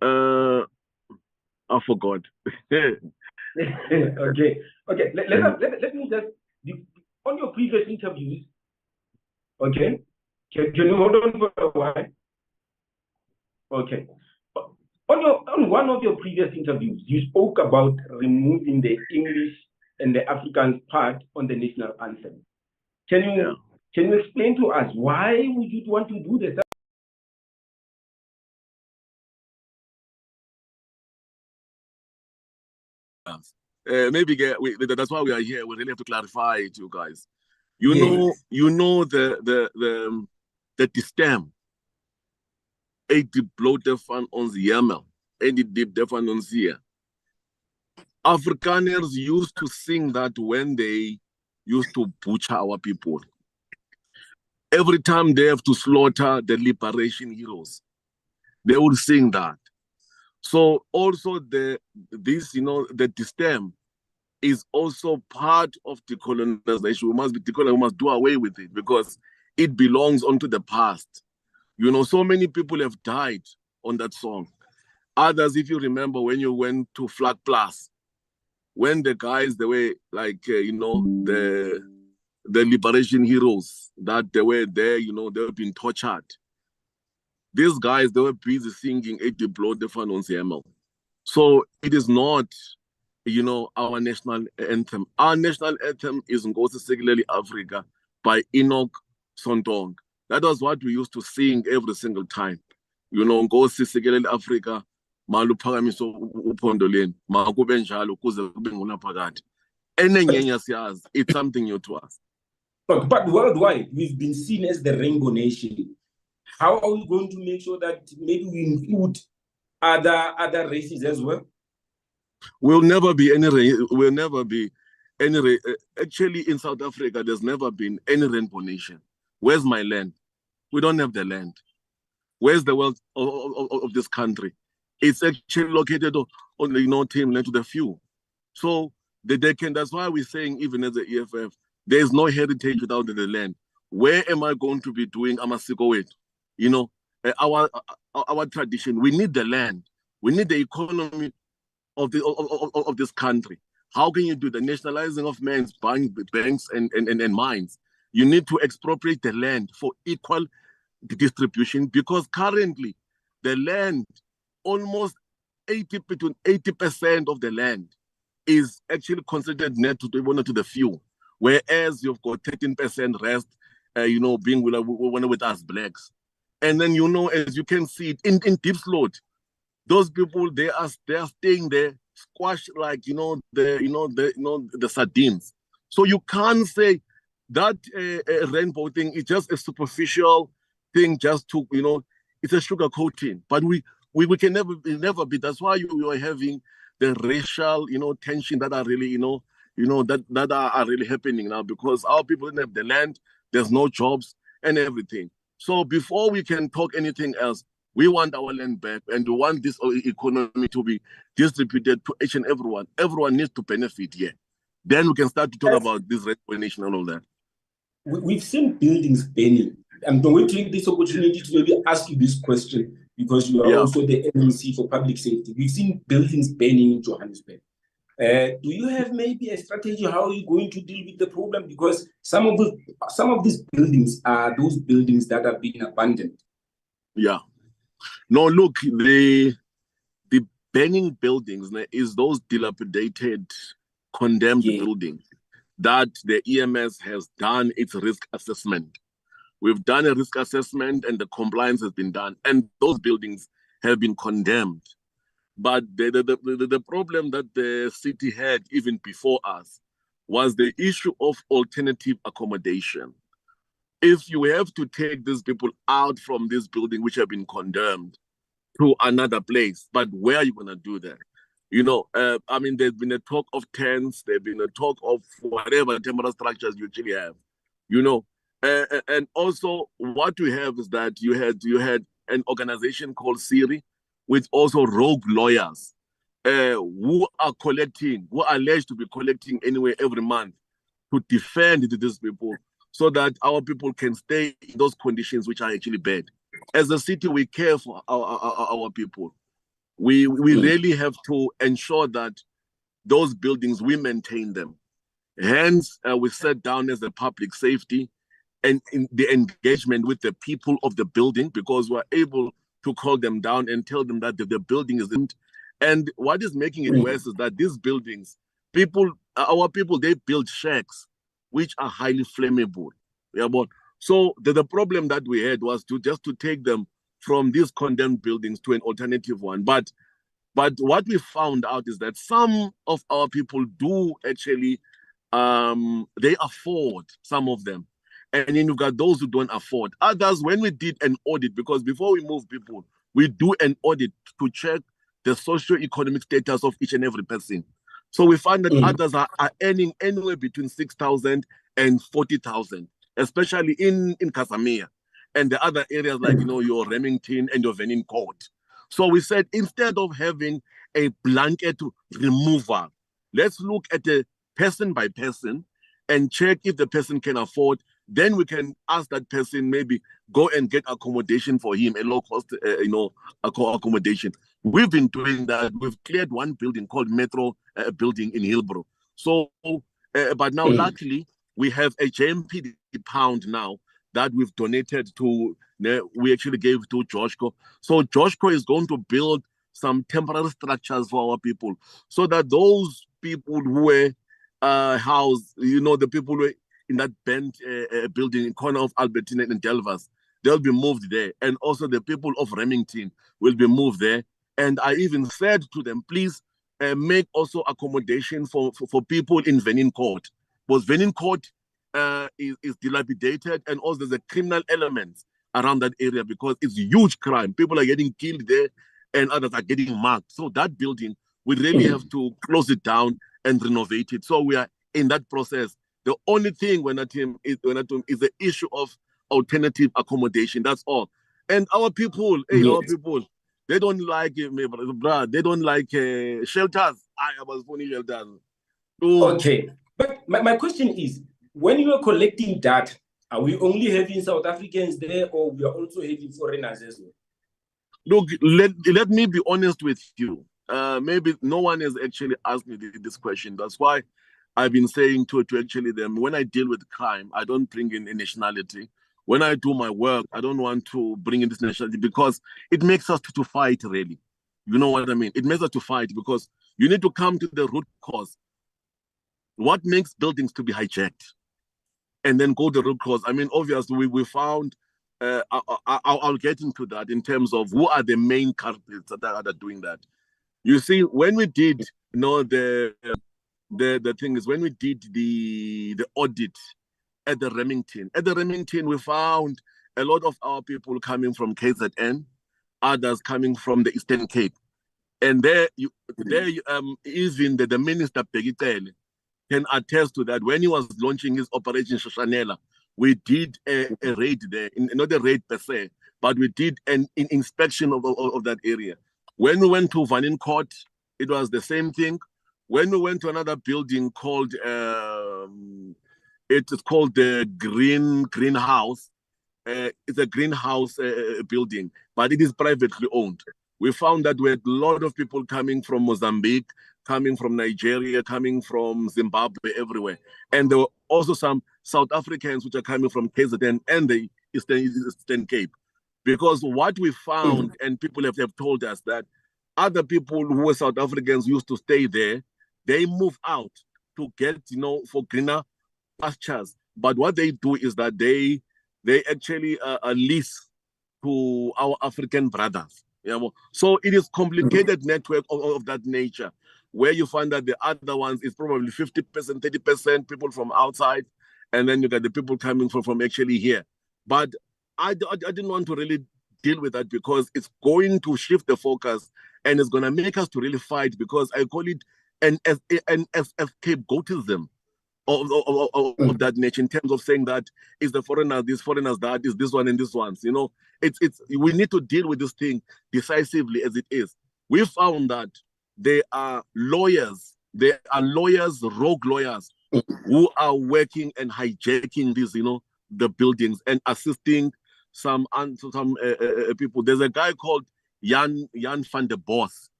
I forgot. Okay. Let me just, on your previous interviews, okay, can you hold on for a while? Okay. On one of your previous interviews, you spoke about removing the English and the Afrikaans part on the national anthem. Can you explain to us why would you want to do this? Maybe that's why we are here. We really have to clarify it, you guys. You know the stem. 80 blote van ons hemel en die diepte van ons see. Afrikaners used to sing that when they used to butcher our people. Every time they have to slaughter the liberation heroes, they would sing that. So also the stem is also part of decolonization. We must be decolonized. We must do away with it because it belongs onto the past. You know, so many people have died on that song. Others, if you remember, when you went to Flag Plus, when the guys, they were like, the liberation heroes, that they were there, they were being tortured. These guys, they were busy singing "Edi Blood the Fan ons Hemel." So it is not, our national anthem. Our national anthem is Nkosi Sikelel' iAfrika by Enoch Sontonga. That was what we used to sing every single time. Nkosi Sikelel' iAfrika, maluphakamiso uphondo lenu, makube njalo kuze kube ngunaphakade. Enenyenye siyazi, it's something new to us. But worldwide, we've been seen as the rainbow nation. How are we going to make sure that maybe we include other races as well? We'll never be any actually in South Africa, there's never been any rainbow nation. Where's my land? We don't have the land. Where's the wealth of this country? It's actually located on the team land to the few. So that's why we're saying, even as the EFF, there's no heritage without the land. Where am I going to be doing amasiko wethu? Our tradition. We need the land. We need the economy of this country. How can you do the nationalizing of men's banks and mines? You need to expropriate the land for equal distribution, because currently the land, almost 80% of the land is actually considered net to the few, whereas you've got 13% rest, being with us blacks. And then, as you can see in Deep Slot, those people, they are staying there, squashed like, the sardines. So you can't say that rainbow thing is just a superficial thing, just to, it's a sugar coating. But we can never be. That's why you are having the racial, tension that are really, that are really happening now, because our people don't have the land, there's no jobs and everything. So before we can talk anything else, we want our land back, and we want this economy to be distributed to each and everyone. Everyone needs to benefit here. Then we can start to talk about this recognition and all that. We've seen buildings burning. I'm going to take this opportunity to maybe ask you this question, because you are also the MMC for public safety. We've seen buildings burning in Johannesburg. Do you have maybe a strategy how you're going to deal with the problem? Because some of these buildings are those buildings that have been abandoned. Yeah. No, look, the burning buildings is those dilapidated, condemned buildings that the EMS has done its risk assessment. We've done a risk assessment and the compliance has been done, and those buildings have been condemned. But the problem that the city had even before us was the issue of alternative accommodation. If you have to take these people out from this building, which have been condemned, to another place, but where are you going to do that? There's been a talk of tents, there's been a talk of whatever temporary structures you actually have, and also what we have is that you had an organization called Siri, with also rogue lawyers who are alleged to be collecting anyway every month to defend these people, so that our people can stay in those conditions which are actually bad. As a city, we care for our people. We really have to ensure that those buildings, we maintain them. Hence, we sat down as a public safety and in the engagement with the people of the building, because we're able to call them down and tell them that the building isn't. And what is making it worse is that these buildings, our people, they build shacks, which are highly flammable. Yeah, so the problem that we had was to take them from these condemned buildings to an alternative one. But what we found out is that some of our people do actually, they afford some of them. And then you've got those who don't afford. Others, when we did an audit, because before we move people, we do an audit to check the socio-economic status of each and every person. So we find that others are earning anywhere between 6,000 and 40,000, especially in Casamia and the other areas like, your Remington and your Venin Court. So we said, instead of having a blanket removal, let's look at a person by person and check if the person can afford. Then we can ask that person, maybe go and get accommodation for him, a low cost, accommodation. We've been doing that. We've cleared one building called Metro building in Hillbrow. So, but now luckily we have a JMP pound now that we've donated to. We actually gave to Joshko. So Joshko is going to build some temporary structures for our people, so that those people who were housed, the people who were in that bent building in corner of Albertina and Delvas, they'll be moved there. And also the people of Remington will be moved there. And I even said to them, please make also accommodation for people in Venin Court. Because Venin Court is dilapidated, and also there's a criminal element around that area because it's huge crime. People are getting killed there and others are getting marked. So that building, we really have to close it down and renovate it. So we are in that process. The only thing when that team is the issue of alternative accommodation. That's all. And our people, our people, they don't like they don't like shelters. I was funny shelters. Okay, but my question is, when you are collecting data, are we only having South Africans there, or we are also having foreigners as well? Look, let me be honest with you. Maybe no one has actually asked me this question. That's why I've been saying to actually them, when I deal with crime, I don't bring in a nationality. When I do my work, I don't want to bring in this nationality because it makes us to fight, really. You know what I mean? It makes us to fight because you need to come to the root cause. What makes buildings to be hijacked? And then go to the root cause. I mean, obviously, we found, I'll get into that in terms of who are the main culprits that are doing that. You see, when we did, the thing is, when we did the audit at the Remington, we found a lot of our people coming from KZN, others coming from the Eastern Cape. And there even the Minister Pegitele can attest to that. When he was launching his Operation Shoshanela, we did a raid there, not a raid per se, but we did an inspection of that area. When we went to Venin Court, it was the same thing. When we went to another building called, it is called the Greenhouse. It's a greenhouse building, but it is privately owned. We found that we had a lot of people coming from Mozambique, coming from Nigeria, coming from Zimbabwe, everywhere. And there were also some South Africans which are coming from KZN and the Eastern Cape. Because what we found, and people have told us that other people who were South Africans used to stay there, they move out to get, for greener pastures. But what they do is that they actually lease to our African brothers. So it is complicated network of that nature, where you find that the other ones is probably 50%, 30% people from outside, and then you got the people coming from actually here. But I didn't want to really deal with that because it's going to shift the focus and it's going to make us to really fight, because I call it an scapegoatism of that nature, in terms of saying that is the foreigners this, foreigners that, is this one and this ones. It's we need to deal with this thing decisively as it is. We found that there are lawyers, rogue lawyers, who are working and hijacking these, the buildings and assisting some people. There's a guy called Jan van der Bos.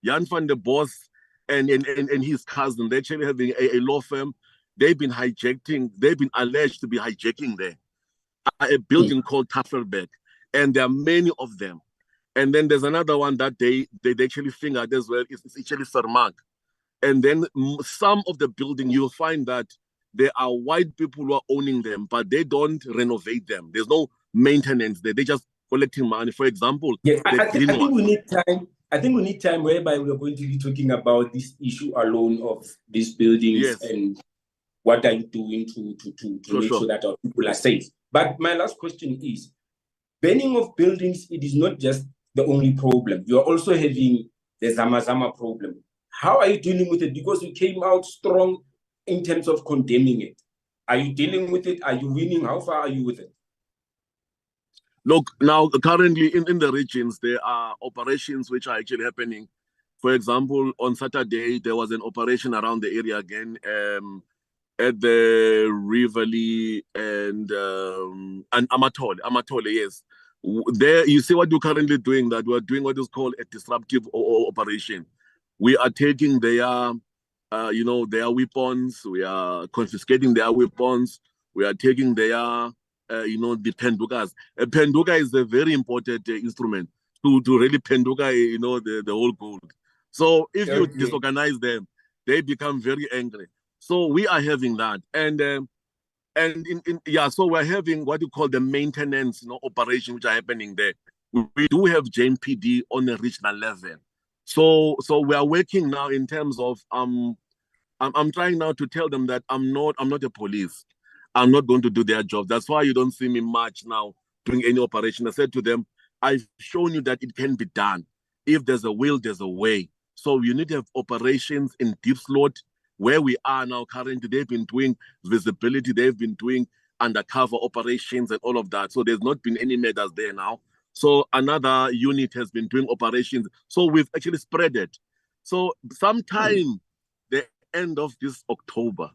Jan van der Bos and his cousin, they're actually having a law firm. They've been alleged to be hijacking there. A building called Tafelberg. And there are many of them. And then there's another one that they actually fingered as well. It's actually Fermag. And then some of the building, you'll find that there are white people who are owning them, but they don't renovate them. There's no maintenance there. They're just collecting money. For example, I think we need time. I think we need time whereby we're going to be talking about this issue alone of these buildings and what are you doing to make sure that our people are safe. But my last question is, banning of buildings, it is not just the only problem. You are also having the Zamazama problem. How are you dealing with it? Because you came out strong in terms of condemning it. Are you dealing with it? Are you winning? How far are you with it? Look, now currently in the regions, there are operations which are actually happening. For example, on Saturday, there was an operation around the area again at the Rivoli and Amatole, yes. There, you see what you're currently doing, that we're doing what is called a disruptive operation. We are taking their, their weapons. We are confiscating their weapons. We are taking their, the pendukas. A penduka is a very important instrument to really penduka, the whole gold. So if you disorganize them, they become very angry. So we are having that, so we're having what you call the maintenance, operation which are happening there. We do have JMPD on a regional level. So we are working now in terms of I'm trying now to tell them that I'm not a police. I'm not going to do their job. That's why you don't see me much now doing any operation. I said to them, I've shown you that it can be done. If there's a will, there's a way. So you need to have operations in deep slot. Where we are now currently, they've been doing visibility, they've been doing undercover operations and all of that. So there's not been any murders there now. So another unit has been doing operations. So we've actually spread it. So sometime the end of this October,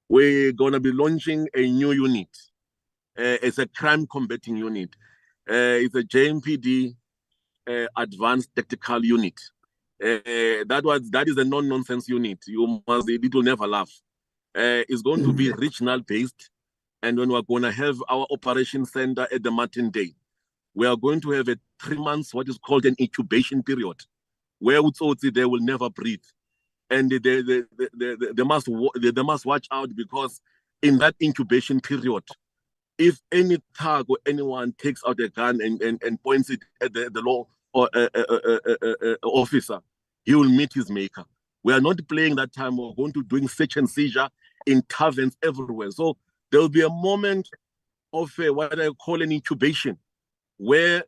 we're going to be launching a new unit. It's a crime combating unit. It's a JMPD advanced tactical unit. That is a non-nonsense unit. It will never laugh. It's going to be regional based, and when we're going to have our operation center at the Martin Day, we are going to have a 3 months what is called an incubation period, where they will never breathe, and they must watch out, because in that incubation period, if any thug or anyone takes out a gun and points it at the law or officer, he will meet his maker. We are not playing that time. We're going to doing search and seizure in taverns everywhere. So there will be a moment of what I call an incubation, where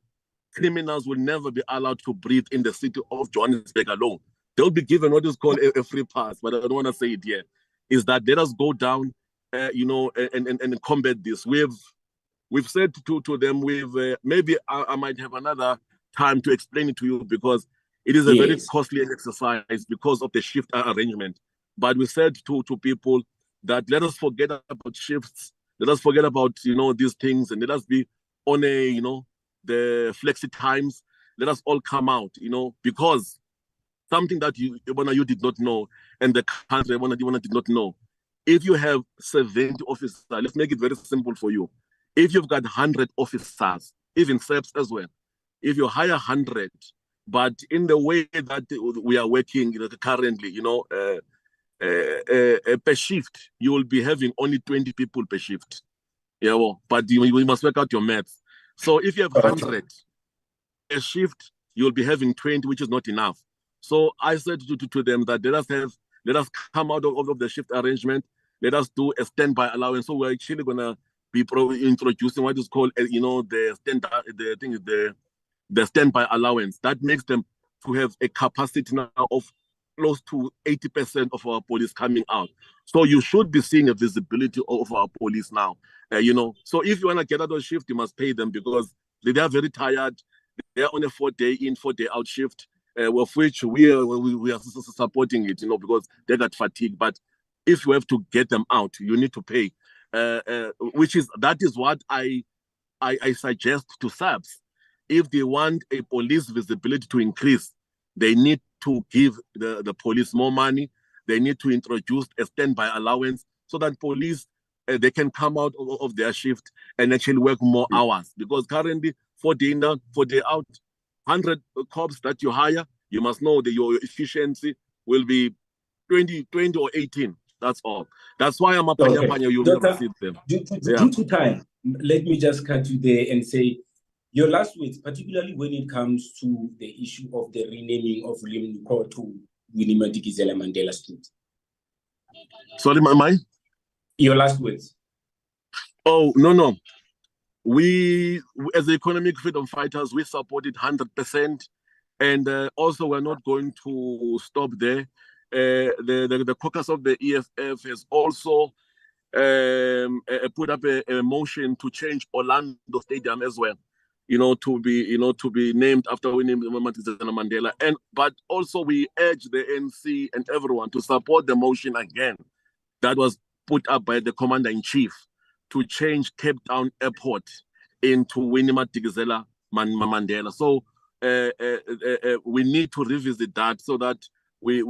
criminals will never be allowed to breathe in the city of Johannesburg alone. They'll be given what is called a free pass, but I don't want to say it here. Is that let us go down, and combat this. We've said to them, maybe I might have another time to explain it to you, because it is a very costly exercise because of the shift arrangement. But we said to people that let us forget about shifts, let us forget about these things, and let us be on the flexi times. Let us all come out, because something that you did not know, and the country did not know. If you have 70 officers, let's make it very simple for you. If you've got 100 officers, even SEPs as well, if you hire 100, but in the way that we are working currently, per shift, you will be having only 20 people per shift. But you must work out your maths. So if you have 100 a shift, you'll be having 20, which is not enough. So I said to them that let us come out of the shift arrangement. Let us do a standby allowance. So we're actually gonna be introducing what is called, the standby allowance. That makes them to have a capacity now of close to 80% of our police coming out. So you should be seeing a visibility of our police now. So if you want to get out of shift, you must pay them, because they are very tired. They are on a 4-day in, 4-day out shift, of which we are supporting it, because they got fatigue. But if you have to get them out, you need to pay. That is what I suggest to SAPs. If they want a police visibility to increase, they need to give the police more money. They need to introduce a standby allowance so that police, they can come out of their shift and actually work more hours. Because currently, 4 day in, 4 day out, 100 cops that you hire, you must know that your efficiency will be 20 or 18. That's all. That's why I'm a panya. You never see them. Due to time, let me just cut you there and say your last words, particularly when it comes to the issue of the renaming of Willian Nicol to Winnie Mandela Street. Sorry, my? Your last words. Oh, no. We, as the economic freedom fighters, we support it 100%. And also, we're not going to stop there. The caucus of the EFF has also put up a motion to change Orlando Stadium as well, to be named after Winnie Mandela. But also we urge the NC and everyone to support the motion again that was put up by the Commander-in-Chief to change Cape Town Airport into Winnie Mandela Mandela. So we need to revisit that so that we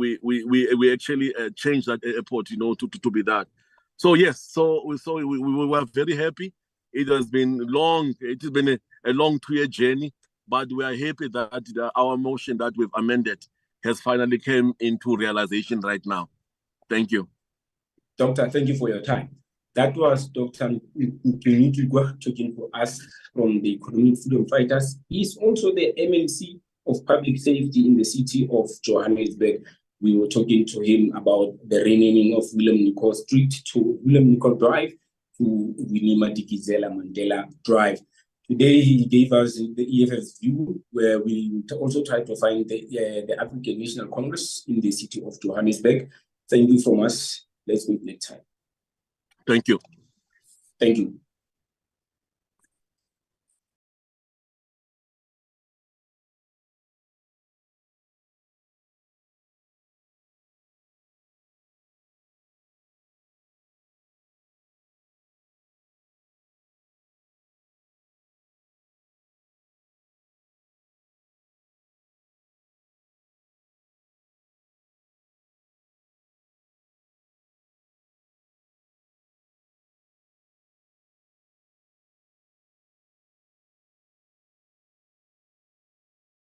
actually change that airport, to be that. So yes, so we were very happy. It has been long. It has been a long 2-year journey, but we are happy that our motion that we've amended has finally came into realization right now. Thank you. Doctor, thank you for your time. That was Dr. Mgcini Tshwaku talking to us from the Economic Freedom Fighters. He's also the MMC of Public Safety in the city of Johannesburg. We were talking to him about the renaming of Willian Nicol Street to Willian Nicol Drive to Winnie Mandela Drive. Today, he gave us the EFF's view, where we also tried to find the African National Congress in the city of Johannesburg. Thank you from us. Let's meet next time. Thank you. Thank you.